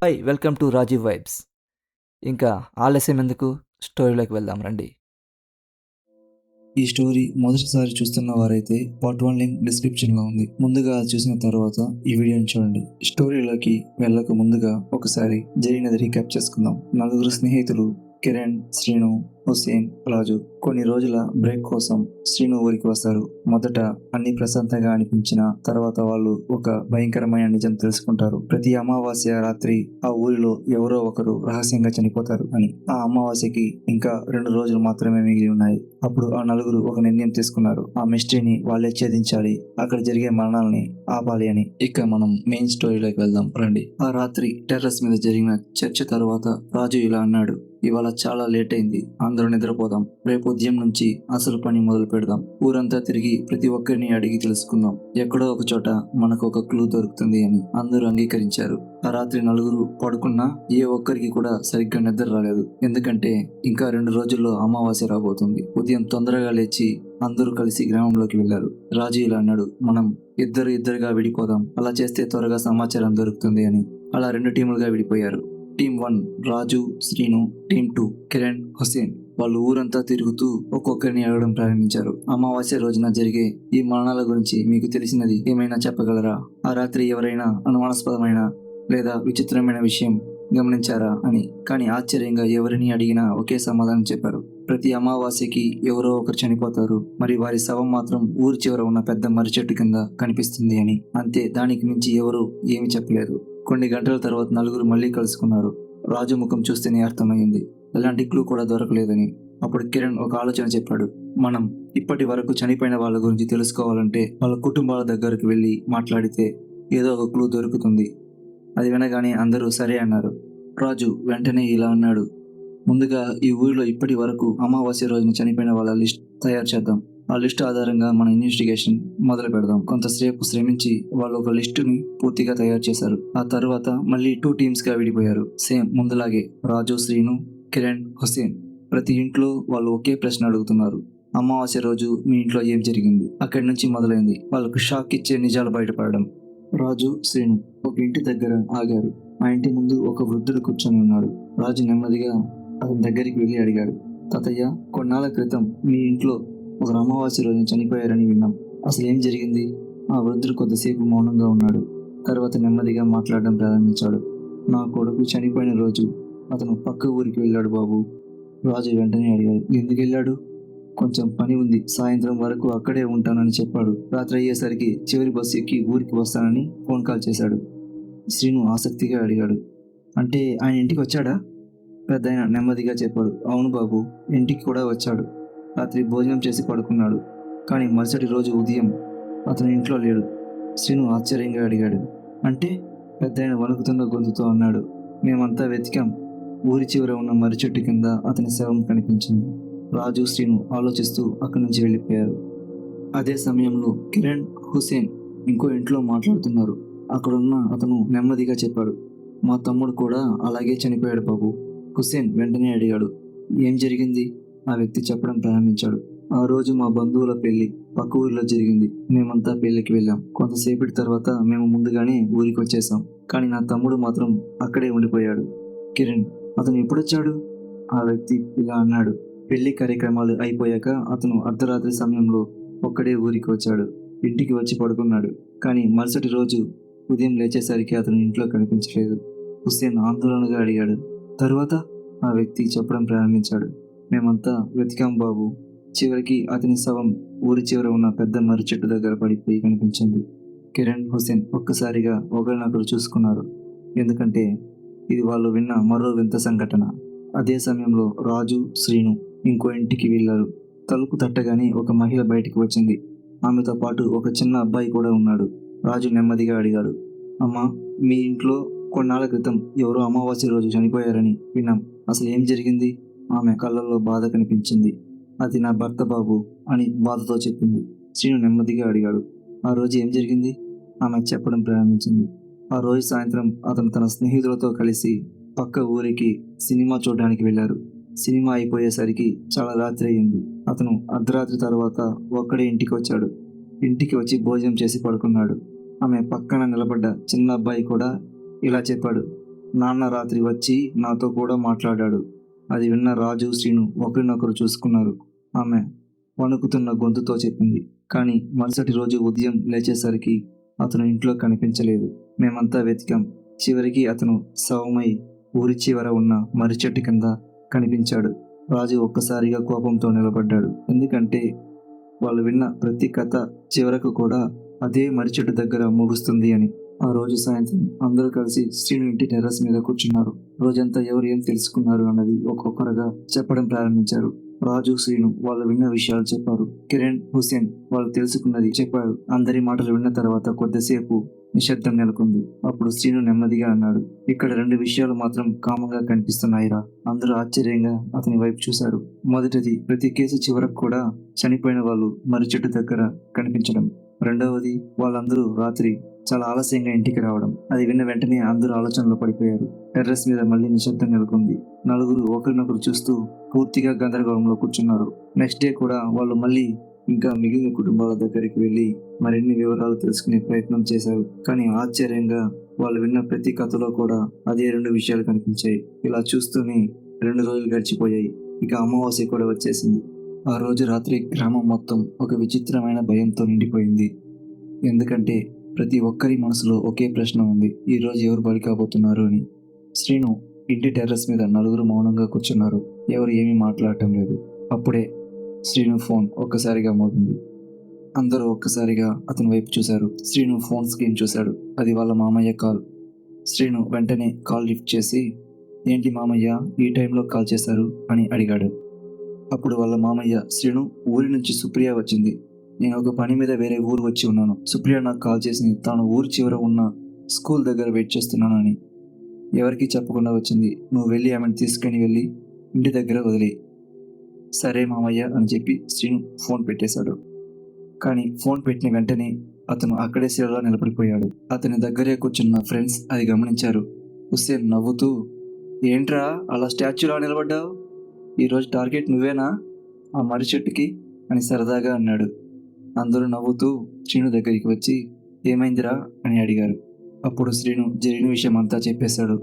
Hi welcome to Rajiv vibes. ఇంకా ఆలస్యం ఎందుకు, స్టోరీలోకి వెళ్దాం రండి. ఈ స్టోరీ మొదటిసారి చూస్తున్న వారైతే పార్ట్ 1 లింక్ డిస్క్రిప్షన్లో ఉంది. ముందుగా అది చూసిన తర్వాత ఈ వీడియోని చూడండి. స్టోరీలోకి వెళ్ళక ముందుగా ఒకసారి జరిగినది రీక్యాప్ చేసుకుందాం. నలుగురు స్నేహితులు కిరణ్, శ్రీను, హుసేన్, రాజు కొన్ని రోజుల బ్రేక్ కోసం శ్రీను ఊరికి వస్తారు. మొదట అన్ని ప్రశాంతంగా అనిపించిన తర్వాత వాళ్ళు ఒక భయంకరమైన నిజం తెలుసుకుంటారు. ప్రతి అమావాస్య రాత్రి ఆ ఊరిలో ఎవరో ఒకరు రహస్యంగా చనిపోతారు అని. ఆ అమావాస్యకి ఇంకా 2 రోజులు మాత్రమే మిగిలి ఉన్నాయి. అప్పుడు ఆ నలుగురు ఒక నిర్ణయం తీసుకున్నారు. ఆ మిస్టరీని వాళ్ళే ఛేదించాలి, అక్కడ జరిగే మరణాలని ఆపాలి అని. ఇక మనం మెయిన్ స్టోరీలోకి వెళ్దాం రండి. ఆ రాత్రి టెర్రస్ మీద జరిగిన చర్చ తర్వాత రాజు ఇలా అన్నాడు. ఇవాళ చాలా లేట్ అయింది, అందరూ నిద్రపోదాం. రేపు ఉదయం నుంచి అసలు పని మొదలు పెడదాం. ఊరంతా తిరిగి ప్రతి ఒక్కరిని అడిగి తెలుసుకుందాం. ఎక్కడో ఒక చోట మనకు ఒక క్లూ దొరుకుతుంది అని అందరూ అంగీకరించారు. ఆ రాత్రి నలుగురు పడుకున్నా ఏ ఒక్కరికి కూడా సరిగ్గా నిద్ర రాలేదు. ఎందుకంటే ఇంకా 2 రోజుల్లో అమావాస్య రాబోతుంది. ఉదయం తొందరగా లేచి అందరూ కలిసి గ్రామంలోకి వెళ్లారు. రాజు ఇలా అన్నాడు, మనం ఇద్దరుగా విడిపోదాం. అలా చేస్తే త్వరగా సమాచారం దొరుకుతుంది అని. అలా 2 టీములుగా విడిపోయారు. టీమ్ 1 రాజు, శ్రీను. టీమ్ 2 కిరణ్, హుసేన్. వాళ్ళు ఊరంతా తిరుగుతూ ఒక్కొక్కరిని అడగడం ప్రారంభించారు. అమావాస్య రోజున జరిగే ఈ మరణాల గురించి మీకు తెలిసినది ఏమైనా చెప్పగలరా? ఆ రాత్రి ఎవరైనా అనుమానాస్పదమైన లేదా విచిత్రమైన విషయం గమనించారా అని. కానీ ఆశ్చర్యంగా ఎవరిని అడిగినా ఒకే సమాధానం చెప్పారు. ప్రతి అమావాస్యకి ఎవరో ఒకరు చనిపోతారు, మరి వారి శవం మాత్రం ఊరి చివర ఉన్న పెద్ద మర్రి చెట్టు కింద కనిపిస్తుంది అని. అంతే, దానికి మించి ఎవరు ఏమి చెప్పలేదు. కొన్ని గంటల తర్వాత నలుగురు మళ్ళీ కలుసుకున్నారు. రాజు ముఖం చూస్తేనే అర్థమైంది, ఎలాంటి క్లూ కూడా దొరకలేదని. అప్పుడు కిరణ్ ఒక ఆలోచన చెప్పాడు. మనం ఇప్పటి వరకు చనిపోయిన వాళ్ళ గురించి తెలుసుకోవాలంటే వాళ్ళ కుటుంబాల దగ్గరకు వెళ్ళి మాట్లాడితే ఏదో ఒక క్లూ దొరుకుతుంది. అది వినగానే అందరూ సరే అన్నారు. రాజు వెంటనే ఇలా అన్నాడు, ముందుగా ఈ ఊరిలో ఇప్పటి వరకు అమావాస్య రోజున చనిపోయిన వాళ్ళ లిస్ట్ తయారు చేద్దాం. ఆ లిస్ట్ ఆధారంగా మన ఇన్వెస్టిగేషన్ మొదలు పెడదాం. కొంతసేపు శ్రమించి వాళ్ళు ఒక లిస్టుని పూర్తిగా తయారు చేశారు. ఆ తర్వాత మళ్ళీ 2 టీమ్స్ గా విడిపోయారు. సేమ్ ముందులాగే రాజు, శ్రీను, కిరణ్, హుసేన్. ప్రతి ఇంట్లో వాళ్ళు ఒకే ప్రశ్న అడుగుతున్నారు. అమావాస్య రోజు మీ ఇంట్లో ఏం జరిగింది? అక్కడి నుంచి మొదలైంది వాళ్ళకు షాక్ ఇచ్చే నిజాలు బయటపడడం. రాజు, శ్రీను ఒక ఇంటి దగ్గర ఆగారు. ఆ ఇంటి ముందు ఒక వృద్ధుడు కూర్చొని ఉన్నాడు. రాజు నెమ్మదిగా అతని దగ్గరికి వెళ్ళి అడిగాడు, తాతయ్య, కొన్నాళ్ళ క్రితం మీ ఇంట్లో ఒక అమావాస్య రోజున చనిపోయారని విన్నాం. అసలు ఏం జరిగింది? ఆ వృద్ధుడు కొద్దిసేపు మౌనంగా ఉన్నాడు. తర్వాత నెమ్మదిగా మాట్లాడడం ప్రారంభించాడు. నా కొడుకు చనిపోయిన రోజు అతను పక్క ఊరికి వెళ్ళాడు బాబు. రాజు వెంటనే అడిగాడు, ఎందుకు వెళ్ళాడు? కొంచెం పని ఉంది, సాయంత్రం వరకు అక్కడే ఉంటానని చెప్పాడు. రాత్రి అయ్యేసరికి చివరి బస్సు ఎక్కి ఊరికి వస్తానని ఫోన్ కాల్ చేశాడు. శ్రీను ఆసక్తిగా అడిగాడు, అంటే ఆయన ఇంటికి వచ్చాడా? పెద్దాయన నెమ్మదిగా చెప్పాడు, అవును బాబు, ఇంటికి కూడా వచ్చాడు. రాత్రి భోజనం చేసి పడుకున్నాడు. కానీ మరుసటి రోజు ఉదయం అతను ఇంట్లో లేడు. శ్రీను ఆశ్చర్యంగా అడిగాడు, అంటే? పెద్దాయన వణుకుతున్న గొంతుతో అన్నాడు, మేమంతా వెతికాం. ఊరి చివర ఉన్న మర్రి చెట్టు కింద అతని శవం కనిపించింది. రాజు, శ్రీను ఆలోచిస్తూ అక్కడి నుంచి వెళ్ళిపోయారు. అదే సమయంలో కిరణ్, హుసేన్ ఇంకో ఇంట్లో మాట్లాడుతున్నారు. అక్కడున్న అతను నెమ్మదిగా చెప్పాడు, మా తమ్ముడు కూడా అలాగే చనిపోయాడు బాబు. హుసేన్ వెంటనే అడిగాడు, ఏం జరిగింది? ఆ వ్యక్తి చెప్పడం ప్రారంభించాడు. ఆ రోజు మా బంధువుల పెళ్లి పక్క ఊరిలో జరిగింది. మేమంతా పెళ్లికి వెళ్ళాం. కొంతసేపటి తర్వాత మేము ముందుగానే ఊరికి వచ్చేసాం. కానీ నా తమ్ముడు మాత్రం అక్కడే ఉండిపోయాడు. కిరణ్, అతను ఎప్పుడొచ్చాడు? ఆ వ్యక్తి ఇలా అన్నాడు, పెళ్లి కార్యక్రమాలు అయిపోయాక అతను అర్ధరాత్రి సమయంలో ఒక్కడే ఊరికి వచ్చాడు. ఇంటికి వచ్చి పడుకున్నాడు. కానీ మరుసటి రోజు ఉదయం లేచేసరికి అతను ఇంట్లో కనిపించలేదు. హుస్సేన్ ఆందోళనగా అడిగాడు, తరువాత? ఆ వ్యక్తి చెప్పడం ప్రారంభించాడు, మేమంతా వెతికాం బాబు. చివరికి అతని శవం ఊరి చివర ఉన్న పెద్ద మర్రి చెట్టు దగ్గర పడిపోయి కనిపించింది. కిరణ్, హుసేన్ ఒక్కసారిగా ఒకరినొకరు చూసుకున్నారు. ఎందుకంటే ఇది వాళ్ళు విన్న మరో వింత సంఘటన. అదే సమయంలో రాజు, శ్రీను ఇంకో ఇంటికి వెళ్ళారు. తలుపు తట్టగానే ఒక మహిళ బయటికి వచ్చింది. ఆమెతో పాటు ఒక చిన్న అబ్బాయి కూడా ఉన్నాడు. రాజు నెమ్మదిగా అడిగాడు, అమ్మా, మీ ఇంట్లో కొన్నాళ్ళ క్రితం ఎవరో అమావాస్య రోజు చనిపోయారని విన్నాం. అసలు ఏం జరిగింది? ఆమె కళ్ళల్లో బాధ కనిపించింది. అది నా భర్త బాబు అని బాధతో చెప్పింది. శ్రీను నెమ్మదిగా అడిగాడు, ఆ రోజు ఏం జరిగింది? ఆమె చెప్పడం ప్రారంభించింది. ఆ రోజు సాయంత్రం అతను తన స్నేహితులతో కలిసి పక్క ఊరికి సినిమా చూడడానికి వెళ్ళారు. సినిమా అయిపోయేసరికి చాలా రాత్రి అయింది. అతను అర్ధరాత్రి తర్వాత ఒక్కడే ఇంటికి వచ్చాడు. ఇంటికి వచ్చి భోజనం చేసి పడుకున్నాడు. ఆమె పక్కన నిలబడ్డ చిన్న అబ్బాయి కూడా ఇలా చెప్పాడు, నాన్న రాత్రి వచ్చి నాతో కూడా మాట్లాడాడు. అది విన్న రాజు శ్రీను ఒకరినొకరు చూసుకున్నారు. ఆమె వణుకుతున్న గొంతుతో చెప్పింది. కానీ మరుసటి రోజు ఉదయం లేచేసరికి అతను ఇంట్లో కనిపించలేదు. మేమంతా వెతికాం. చివరికి అతను శవమై ఊరి చివర ఉన్న మర్రి చెట్టు కింద కనిపించాడు. రాజు ఒక్కసారిగా కోపంతో నిలబడ్డాడు. ఎందుకంటే వాళ్ళు విన్న ప్రతి కథ చివరకు కూడా అదే మర్రి చెట్టు దగ్గర ముగుస్తుంది అని. ఆ రోజు సాయంత్రం అందరూ కలిసి శ్రీను ఇంటి టెర్రస్ మీద కూర్చున్నారు. రోజంతా ఎవరు ఏం తెలుసుకున్నారు అన్నది ఒక్కొక్కరుగా చెప్పడం ప్రారంభించారు. రాజు శ్రీను వాళ్ళు విన్న విషయాలు చెప్పారు. కిరణ్, హుసేన్ వాళ్ళు తెలుసుకున్నది చెప్పారు. అందరి మాటలు విన్న తర్వాత కొద్దిసేపు నిశ్శబ్దం నెలకొంది. అప్పుడు శ్రీను నెమ్మదిగా అన్నాడు, ఇక్కడ 2 విషయాలు మాత్రం కామంగా కనిపిస్తున్నాయిరా. అందరూ ఆశ్చర్యంగా అతని వైపు చూశారు. మొదటిది, ప్రతి కేసు చివరకు కూడా చనిపోయిన వాళ్ళు మర్రి చెట్టు దగ్గర కనిపించడం. రెండవది, వాళ్ళందరూ రాత్రి చాలా ఆలస్యంగా ఇంటికి రావడం. అది విన్న వెంటనే అందరూ ఆలోచనలో పడిపోయారు. టెర్రస్ మీద మళ్ళీ నిశ్శబ్దం నెలకొంది. నలుగురు ఒకరినొకరు చూస్తూ పూర్తిగా గందరగోళంలో కూర్చున్నారు. నెక్స్ట్ డే కూడా వాళ్ళు మళ్ళీ ఇంకా మిగిలిన కుటుంబాల దగ్గరికి వెళ్ళి మరిన్ని వివరాలు తెలుసుకునే ప్రయత్నం చేశారు. కానీ ఆశ్చర్యంగా వాళ్ళు విన్న ప్రతి కథలో కూడా అదే 2 విషయాలు కనిపించాయి. ఇలా చూస్తూనే 2 రోజులు గడిచిపోయాయి. ఇక అమావాస్య కూడా వచ్చేసింది. ఆ రోజు రాత్రి గ్రామం మొత్తం ఒక విచిత్రమైన భయంతో నిండిపోయింది. ఎందుకంటే ప్రతి ఒక్కరి మనసులో ఒకే ప్రశ్న ఉంది, ఈ రోజు ఎవరు బలి కాబోతున్నారు అని. శ్రీను ఇంటి టెర్రస్ మీద నలుగురు మౌనంగా కూర్చున్నారు. ఎవరు ఏమీ మాట్లాడటం లేదు. అప్పుడే శ్రీను ఫోన్ ఒక్కసారిగా మోగింది. అందరూ ఒక్కసారిగా అతని వైపు చూశారు. శ్రీను ఫోన్ స్క్రీన్ చూశాడు. అది వాళ్ళ మామయ్య కాల్. శ్రీను వెంటనే కాల్ లిఫ్ట్ చేసి, ఏంటి మామయ్య ఈ టైంలో కాల్ చేశారు అని అడిగాడు. అప్పుడు వాళ్ళ మామయ్య, శ్రీను, ఊరి నుంచి సుప్రియ వచ్చింది. నేను ఒక పని మీద వేరే ఊరు వచ్చి ఉన్నాను. సుప్రియ నాకు కాల్ చేసి తాను ఊరి చివర ఉన్న స్కూల్ దగ్గర వెయిట్ చేస్తున్నానని, ఎవరికీ చెప్పకుండా వచ్చింది. నువ్వు వెళ్ళి ఆమెను తీసుకుని వెళ్ళి ఇంటి దగ్గర వదిలే. సరే మామయ్య అని చెప్పి శ్రీను ఫోన్ పెట్టేశాడు. కానీ ఫోన్ పెట్టిన వెంటనే అతను అక్కడే శిలలో నిలబడిపోయాడు. అతని దగ్గరే కూర్చున్న ఫ్రెండ్స్ అది గమనించారు. హుస్సేన్ నవ్వుతూ, ఏంట్రా అలా స్టాచ్యూలా నిలబడ్డావు? ఈరోజు టార్గెట్ నువ్వేనా ఆ మర్రి చెట్టుకి అని సరదాగా అన్నాడు. అందరూ నవ్వుతూ శ్రీను దగ్గరికి వచ్చి, ఏమైందిరా అని అడిగారు. అప్పుడు శ్రీను జరిగిన విషయం అంతా చెప్పేశాడు.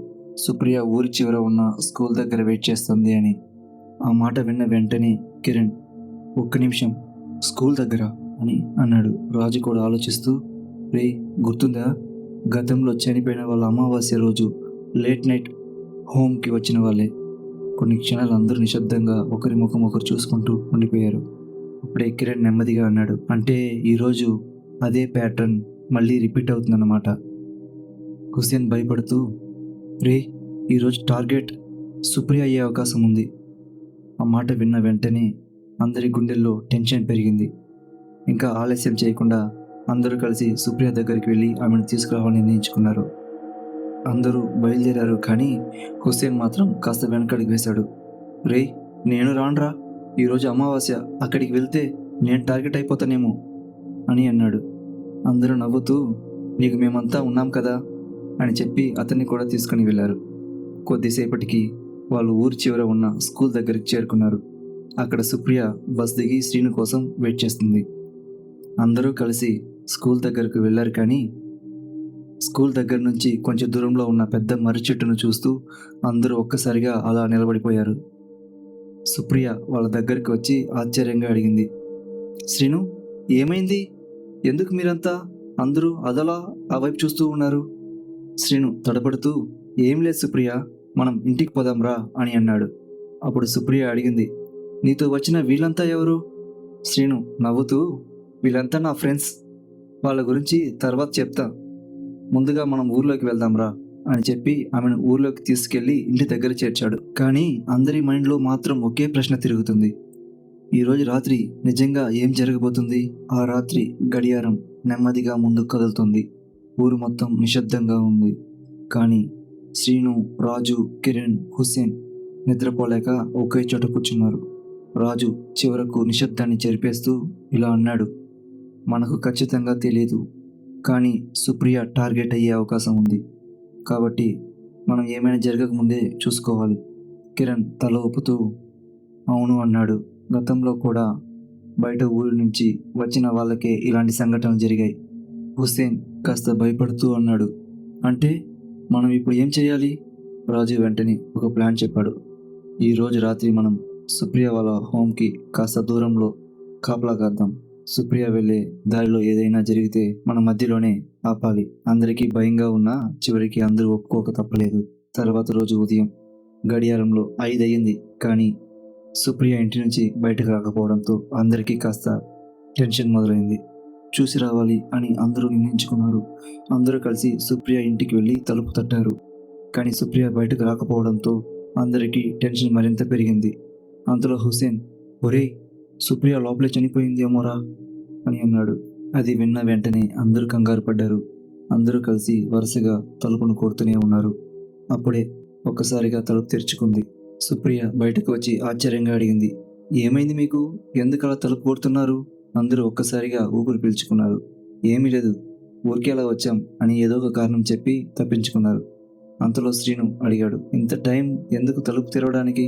సుప్రియ ఊరి చివర ఉన్న స్కూల్ దగ్గర వెయిట్ చేస్తుంది అని. ఆ మాట విన్న వెంటనే కిరణ్, ఒక్క నిమిషం, స్కూల్ దగ్గర అని అన్నాడు. రాజు కూడా ఆలోచిస్తూ, రే గుర్తుందా, గతంలో చనిపోయిన వాళ్ళ అమావాస్య రోజు లేట్ నైట్ హోమ్కి వచ్చిన వాళ్ళే. కొన్ని క్షణాలు అందరూ నిశ్శబ్దంగా ఒకరి ముఖం ఒకరు చూసుకుంటూ ఉండిపోయారు. అప్పుడే కిరణ్ నెమ్మదిగా అన్నాడు, అంటే ఈరోజు అదే ప్యాటర్న్ మళ్ళీ రిపీట్ అవుతుందన్నమాట. హుసేన్ భయపడుతూ, రే ఈరోజు టార్గెట్ సుప్రియ అయ్యే అవకాశం ఉంది. ఆ మాట విన్న వెంటనే అందరి గుండెల్లో టెన్షన్ పెరిగింది. ఇంకా ఆలస్యం చేయకుండా అందరూ కలిసి సుప్రియ దగ్గరికి వెళ్ళి ఆమెను తీసుకురావాలని నిర్ణయించుకున్నారు. అందరూ బయలుదేరారు. కానీ హుస్సేన్ మాత్రం కాస్త వెనకడికి వేశాడు. రే నేను రానురా, ఈరోజు అమావాస్య, అక్కడికి వెళ్తే నేను టార్గెట్ అయిపోతానేమో అని అన్నాడు. అందరూ నవ్వుతూ, నీకు మేమంతా ఉన్నాం కదా అని చెప్పి అతన్ని కూడా తీసుకుని వెళ్ళారు. కొద్దిసేపటికి వాళ్ళు ఊరి చివర ఉన్న స్కూల్ దగ్గరికి చేరుకున్నారు. అక్కడ సుప్రియ బస్ దిగి శ్రీను కోసం వెయిట్ చేస్తుంది. అందరూ కలిసి స్కూల్ దగ్గరకు వెళ్ళారు. కానీ స్కూల్ దగ్గర నుంచి కొంచెం దూరంలో ఉన్న పెద్ద మర్రి చెట్టును చూస్తూ అందరూ ఒక్కసారిగా అలా నిలబడిపోయారు. సుప్రియ వాళ్ళ దగ్గరికి వచ్చి ఆశ్చర్యంగా అడిగింది, శ్రీను ఏమైంది? ఎందుకు మీరంతా అందరూ అదలా ఆ వైపు చూస్తూ ఉన్నారు? శ్రీను తడబడుతూ, ఏం లేదు సుప్రియ, మనం ఇంటికి పోదాంరా అని అన్నాడు. అప్పుడు సుప్రియ అడిగింది, నీతో వచ్చిన వీళ్ళంతా ఎవరు? శ్రీను నవ్వుతూ, వీళ్ళంతా నా ఫ్రెండ్స్, వాళ్ళ గురించి తర్వాత చెప్తా, ముందుగా మనం ఊర్లోకి వెళ్దాంరా అని చెప్పి ఆమెను ఊర్లోకి తీసుకెళ్లి ఇంటి దగ్గర చేర్చాడు. కానీ అందరి మైండ్లో మాత్రం ఒకే ప్రశ్న తిరుగుతుంది, ఈరోజు రాత్రి నిజంగా ఏం జరగబోతుంది? ఆ రాత్రి గడియారం నెమ్మదిగా ముందుకు కదులుతుంది. ఊరు మొత్తం నిశ్శబ్దంగా ఉంది. కానీ శ్రీను, రాజు, కిరణ్, హుస్సేన్ నిద్రపోలేక ఒకే చోట కూర్చున్నారు. రాజు చివరకు నిశ్శబ్దాన్ని చెరిపేస్తూ ఇలా అన్నాడు, మనకు ఖచ్చితంగా తెలియదు, కానీ సుప్రియ టార్గెట్ అయ్యే అవకాశం ఉంది. కాబట్టి మనం ఏమైనా జరగకముందే చూసుకోవాలి. కిరణ్ తల ఊపుతూ అవును అన్నాడు. గతంలో కూడా బయట ఊరి నుంచి వచ్చిన వాళ్ళకే ఇలాంటి సంఘటనలు జరిగాయి. హుస్సేన్ కాస్త భయపడుతూ అన్నాడు, అంటే మనం ఇప్పుడు ఏం చేయాలి? రాజు వెంటనే ఒక ప్లాన్ చెప్పాడు. ఈ రోజు రాత్రి మనం సుప్రియ వాళ్ళ హోమ్కి కాస్త దూరంలో కాపలా కాద్దాం. సుప్రియ వెళ్ళే దారిలో ఏదైనా జరిగితే మన మధ్యలోనే ఆపాలి. అందరికీ భయంగా ఉన్నా చివరికి అందరూ ఒప్పుకోక తప్పలేదు. తర్వాత రోజు ఉదయం గడియారంలో 5 అయ్యింది. కానీ సుప్రియ ఇంటి నుంచి బయటకు రాకపోవడంతో అందరికీ కాస్త టెన్షన్ మొదలైంది. చూసి రావాలి అని అందరూ నిర్ణయించుకున్నారు. అందరూ కలిసి సుప్రియ ఇంటికి వెళ్ళి తలుపు తట్టారు. కానీ సుప్రియ బయటకు రాకపోవడంతో అందరికీ టెన్షన్ మరింత పెరిగింది. అంతలో హుసేన్, ఒరేయ్, సుప్రియ లోపలే చనిపోయిందేమోరా అని అన్నాడు. అది విన్న వెంటనే అందరూ కంగారు పడ్డారు. అందరూ కలిసి వరుసగా తలుపును కొడుతూనే ఉన్నారు. అప్పుడే ఒక్కసారిగా తలుపు తెరుచుకుంది. సుప్రియ బయటకు వచ్చి ఆశ్చర్యంగా అడిగింది, ఏమైంది మీకు? ఎందుకు అలా తలుపు కొడుతున్నారు? అందరూ ఒక్కసారిగా ఊపిరి పీల్చుకున్నారు. ఏమీ లేదు, ఊరికే అలా వచ్చాం అని ఏదో ఒక కారణం చెప్పి తప్పించుకున్నారు. అంతలో శ్రీను అడిగాడు, ఇంత టైం ఎందుకు తలుపు తెరవడానికి?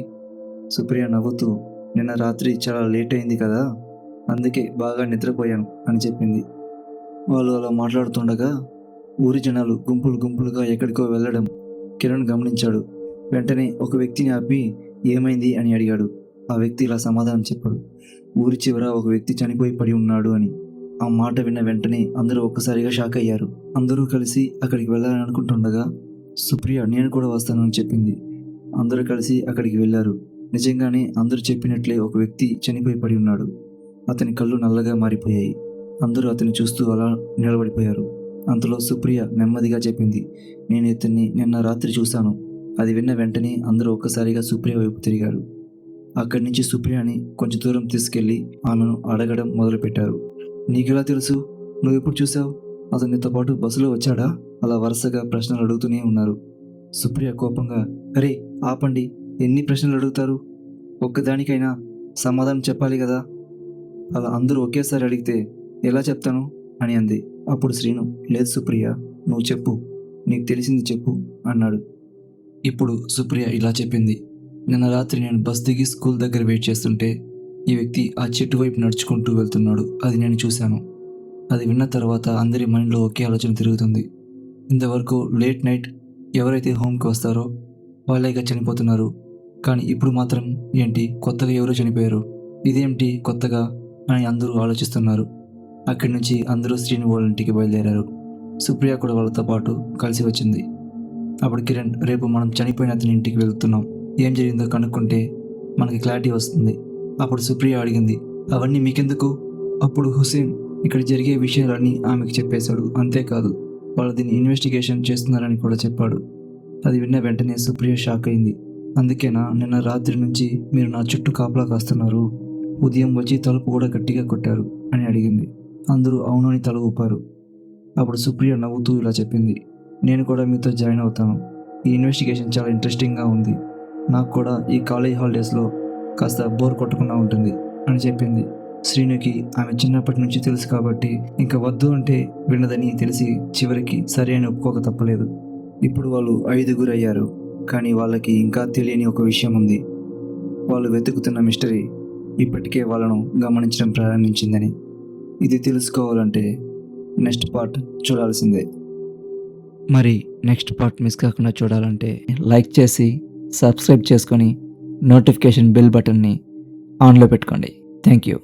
సుప్రియ నవ్వుతూ, నిన్న రాత్రి చాలా లేట్ అయింది కదా, అందుకే బాగా నిద్రపోయాను అని చెప్పింది. వాళ్ళు అలా మాట్లాడుతుండగా ఊరి జనాలు గుంపులు గుంపులుగా ఎక్కడికో వెళ్ళడం కిరణ్ గమనించాడు. వెంటనే ఒక వ్యక్తిని ఆపి ఏమైంది అని అడిగాడు. ఆ వ్యక్తి ఇలా సమాధానం చెప్పాడు, ఊరి చివర ఒక వ్యక్తి చనిపోయి పడి ఉన్నాడు అని. ఆ మాట విన్న వెంటనే అందరూ ఒక్కసారిగా షాక్ అయ్యారు. అందరూ కలిసి అక్కడికి వెళ్ళాలని అనుకుంటుండగా సుప్రియ నేను కూడా వస్తానని చెప్పింది. అందరూ కలిసి అక్కడికి వెళ్ళారు. నిజంగానే అందరూ చెప్పినట్లే ఒక వ్యక్తి చనిపోయి పడి ఉన్నాడు. అతని కళ్ళు నల్లగా మారిపోయాయి. అందరూ అతన్ని చూస్తూ అలా నిలబడిపోయారు. అంతలో సుప్రియ నెమ్మదిగా చెప్పింది, నేను ఇతన్ని నిన్న రాత్రి చూశాను. అది విన్న వెంటనే అందరూ ఒక్కసారిగా సుప్రియ వైపు తిరిగారు. అక్కడి నుంచి సుప్రియని కొంచెం దూరం తీసుకెళ్లి ఆమెను అడగడం మొదలుపెట్టారు. నీకెలా తెలుసు? నువ్వు ఎప్పుడు చూసావు? అతను నీతో పాటు బస్సులో వచ్చాడా? అలా వరుసగా ప్రశ్నలు అడుగుతూనే ఉన్నారు. సుప్రియ కోపంగా, అరే ఆపండి, ఎన్ని ప్రశ్నలు అడుగుతారు? ఒక్కదానికైనా సమాధానం చెప్పాలి కదా. అలా అందరూ ఒకేసారి అడిగితే ఎలా చెప్తాను అని అంది. అప్పుడు శ్రీను, లేదు సుప్రియ, నువ్వు చెప్పు, నీకు తెలిసింది చెప్పు అన్నాడు. ఇప్పుడు సుప్రియ ఇలా చెప్పింది, నిన్న రాత్రి నేను బస్ దిగి స్కూల్ దగ్గర వెయిట్ చేస్తుంటే ఈ వ్యక్తి ఆ చెట్టు వైపు నడుచుకుంటూ వెళ్తున్నాడు. అది నేను చూశాను. అది విన్న తర్వాత అందరి మైండ్లో ఒకే ఆలోచన తిరుగుతుంది. ఇంతవరకు లేట్ నైట్ ఎవరైతే హోమ్కి వస్తారో వాళ్ళేగా చనిపోతున్నారు. కానీ ఇప్పుడు మాత్రం ఏంటి కొత్తగా ఎవరో చనిపోయారు, ఇదేంటి కొత్తగా అని అందరూ ఆలోచిస్తున్నారు. అక్కడి నుంచి అందరూ శ్రీను వాళ్ళ ఇంటికి బయలుదేరారు. సుప్రియ కూడా వాళ్ళతో పాటు కలిసి వచ్చింది. అప్పుడు కిరణ్, రేపు మనం చనిపోయిన అతని ఇంటికి వెళ్తున్నాం, ఏం జరిగిందో కనుక్కుంటే మనకి క్లారిటీ వస్తుంది. అప్పుడు సుప్రియ అడిగింది, అవన్నీ మీకెందుకు? అప్పుడు హుసేన్ ఇక్కడ జరిగే విషయాలన్నీ ఆమెకు చెప్పేశాడు. అంతేకాదు వాళ్ళు దీన్ని ఇన్వెస్టిగేషన్ చేస్తున్నారని కూడా చెప్పాడు. అది విన్న వెంటనే సుప్రియ షాక్ అయింది. అందుకేనా నిన్న రాత్రి నుంచి మీరు నా చుట్టూ కాపలా కాస్తున్నారు? ఉదయం వచ్చి తలుపు కూడా గట్టిగా కొట్టారు అని అడిగింది. అందరూ అవునని తల ఊపారు. అప్పుడు సుప్రియ నవ్వుతూ ఇలా చెప్పింది, నేను కూడా మీతో జాయిన్ అవుతాను. ఈ ఇన్వెస్టిగేషన్ చాలా ఇంట్రెస్టింగ్గా ఉంది. నాకు కూడా ఈ కాలేజ్ హాలిడేస్లో కాస్త బోర్ కొట్టకుండా ఉంటుంది అని చెప్పింది. శ్రీనుకి ఆమె చిన్నప్పటి నుంచి తెలుసు కాబట్టి ఇంకా వద్దు అంటే వినదని తెలిసి చివరికి సరే అని ఒప్పుకోక తప్పలేదు. ఇప్పుడు వాళ్ళు 5గురు అయ్యారు. కానీ వాళ్ళకి ఇంకా తెలియని ఒక విషయం ఉంది. వాళ్ళు వెతుకుతున్న మిస్టరీ ఇప్పటికే వాళ్ళను గమనించడం ప్రారంభించిందని. ఇది తెలుసుకోవాలంటే నెక్స్ట్ పార్ట్ చూడాల్సిందే. మరి నెక్స్ట్ పార్ట్ మిస్ కాకుండా చూడాలంటే లైక్ చేసి సబ్స్క్రైబ్ చేసుకొని నోటిఫికేషన్ బెల్ బటన్ని ఆన్లో పెట్టుకోండి. Thank you.